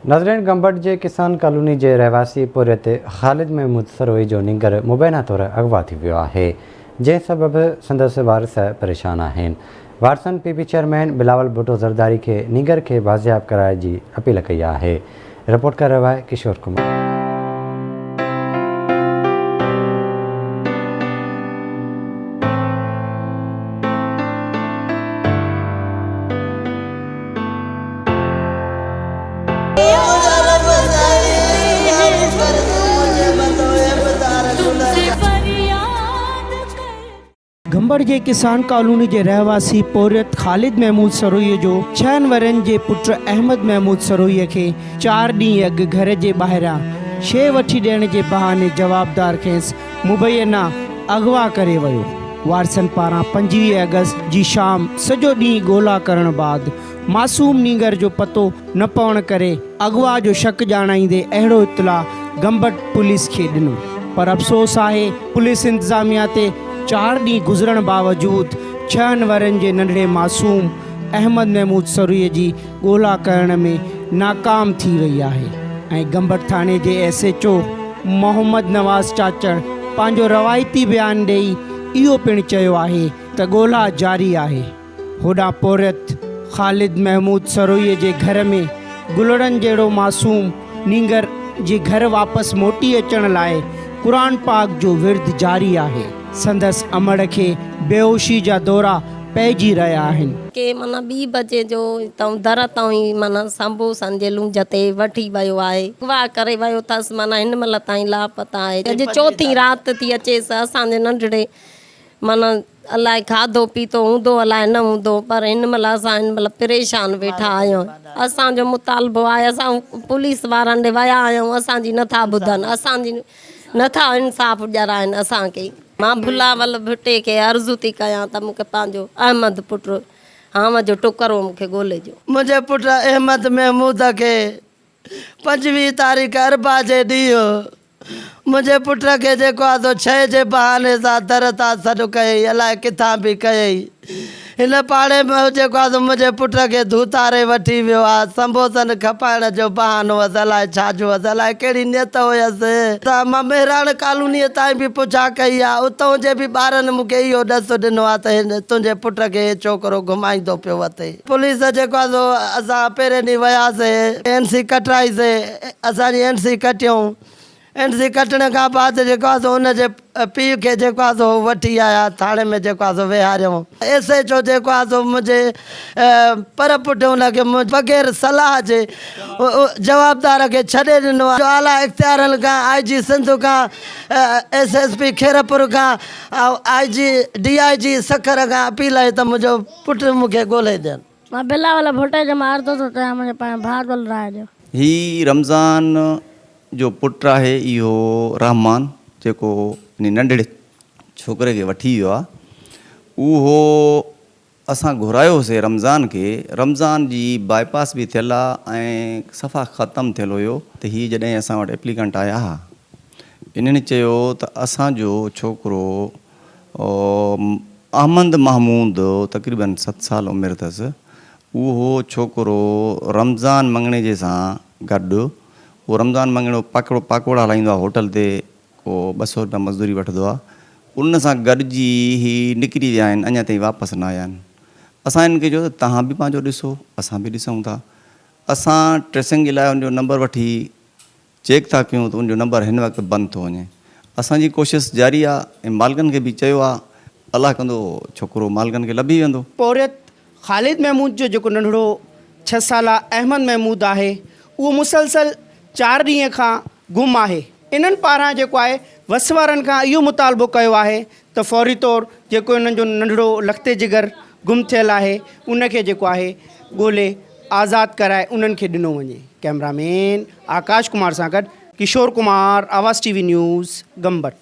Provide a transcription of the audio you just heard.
नाज़रीन, गंबट जे किसान कॉलोनी जे रहवासी पुरियत ख़ालिद महमूद सरोई जो निगर मुबैना तौर अगवा थी वियो आहे, जंहिं सबबि संदसि वारिस परेशान आहिनि। वारसन पीपी चेयरमैन बिलावल भुट्टो ज़रदारी खे निगर खे बाज़ियाब कराइण जी अपील कई आहे। रिपोर्ट करे रहियो आहे किशोर कुमार। गंबट जे किसान कॉलोनी जे रहवासी पोरियत ख़ालिद महमूद सरोई जो 6 वरनि जे पुट अहमद महमूद सरोई खे 4 ॾींहं अॻु घर जे ॿाहिरां शइ वठी ॾियण जे बहाने जवाबदार खेसि मुबैना अगवा करे वियो। वारसनि पारां 25 अगस्त जी शाम सॼो ॾींहुं ॻोल्हा करण बाद मासूम नीगर जो पतो न पवण करे अगवा जो शक ॼाणाईंदे अहिड़ो इतला गंबट पुलिस खे ॾिनो, पर अफ़सोस आहे पुलिस इंतज़ामिया ते 4 ॾींहं गुज़रण बावजूद 6 वरनि जे नंढड़े मासूम अहमद महमूद सरोई जी ॻोल्हा करण में नाकाम थी वई आहे। ऐं गंबट थाणे जे SHO मोहम्मद नवाज़ चाचड़ पंहिंजो रवायती बयानु ॾेई इहो पिणु चयो आहे त ॻोल्हा जारी आहे। होॾां पोरियत ख़ालिद महमूद सरोई जे घर में गुलड़नि जहिड़ो मासूम नीगर जे घर वापसि मोटी अचण लाइ क़ुरान पाक जो विर्द जारी आहे। संदसि अमड़ खे बेहोशी जा दौरा पइजी रहिया आहिनि के माना 2 बजे जो दर तां ई माना संबोसन जे लूंज ते वठी वियो आहे, अगवा करे वियो अथसि। माना हिन महिल ताईं लापता आहे। अॼु 4थी राति थी अचेसि। असांजे नंढड़े माना अलाए खाधो पीतो हूंदो अलाए न हूंदो, पर हिन महिल असां हिन महिल परेशान वेठा आहियूं। असांजो मुतालबो आहे, असां पुलिस वारनि ॾे विया आहियूं, असांजी नथा ॿुधनि, असांजी नथा इंसाफ़ ॾियाराइनि असांखे। मां बिलावल भुट्टे खे अर्ज़ु थी कयां त मूंखे पंहिंजो अहमद पुट हाम जो टुकरो मूंखे ॻोल्हे ॾियो। मुंहिंजे पुट अहमद महमूद खे 25 तारीख़ अरबा जे ॾींहुं मुंहिंजे पुट खे जेको आहे शइ जे बहाने सां दर तां सॾु कयईं, अलाए किथां बि कयईं। हिन पाड़े में जेको आहे मुंहिंजे पुट खे धूतारे वठी वियो आहे। संबोसन खपाइण जो बहानो हुअसि, अलाए छाजो हुअसि, अलाए कहिड़ी नियत हुयसि। त मां मेहराण कॉलोनीअ ताईं बि पुछा कई आहे। उतां जे बि ॿारनि मूंखे इहो ॾस ॾिनो आहे त हिन तुंहिंजे पुट खे छोकिरो घुमाईंदो पियो वठे। पुलिस जेको आहे असां पहिरें ॾींहुं वियासीं, NC कटाईसीं। असांजी NC कटियूं। NC कटण खां बाद जेको आहे हुनजे पीउ खे जेको आहे वठी आया थाणे में जेको आहे वेहारियूं। SHO जेको आहे मुंहिंजे पर पुट हुनखे बग़ैर सलाह जे जवाबदार खे छॾे ॾिनो आहे। आला इख़्तियारनि खां IG सिंध खां SSP खैरपुर खां IG DIG सखर खां अपील आहे त मुंहिंजो पुट मूंखे ॻोल्हे ॾियनि। मां बिलावल भुट्टे जो मां अर्ज़ु थो कयां मुंहिंजे पाण भाउ दुलराय जो। ही रमज़ान जो पुट आहे इहो रहमान, जेको नंढड़े छोकिरे खे वठी वियो आहे। उहो असां घुरायोसीं रमज़ान खे। रमज़ान जी बाईपास बि थियल आहे ऐं सफ़ा ख़तमु थियल हुयो त हीअ जॾहिं असां वटि एप्लीकेंट आया हुआ, इन्हनि चयो त असांजो छोकिरो अहमद महमूद तक़रीबन 7 साल उमिरि अथसि। उहो छोकिरो रमज़ान मंगणे जे सां गॾु उहो रमज़ान मंगणो पाकोड़ा हलाईंदो आहे होटल ते, को 200 रुपया मज़दूरी वठंदो आहे। उन सां गॾिजी ही निकिरी विया आहिनि, अञा ताईं वापसि न आया आहिनि। असां हिन खे चयो त तव्हां बि पंहिंजो ॾिसो, असां बि ॾिसूं था। असां ट्रेसिंग जे लाइ उनजो नंबर वठी चेक था कयूं त उनजो नंबर हिन वक़्तु बंदि थो वञे। असांजी कोशिशि जारी आहे ऐं मालिकनि खे बि चयो आहे, अलाह कंदो छोकिरो मालिकनि खे लभी वेंदो। पोरियत ख़ालिद महमूद जो जेको नंढड़ो 6 साला अहमद महमूद आहे, उहो मुसलसल 4 ॾींहं खां गुम आहे। इन्हनि पारां जेको आहे वस वारनि खां इहो मुतालबो कयो आहे त फ़ौरी तौरु जेको इन्हनि जो नंढड़ो लखते जिगर गुम थियल आहे उनखे जेको आहे ॻोल्हे आज़ादु कराए उन्हनि खे ॾिनो वञे। कैमरामैन आकाश कुमार सां गॾु किशोर कुमार, आवाज़ TV न्यूज़, गंबट।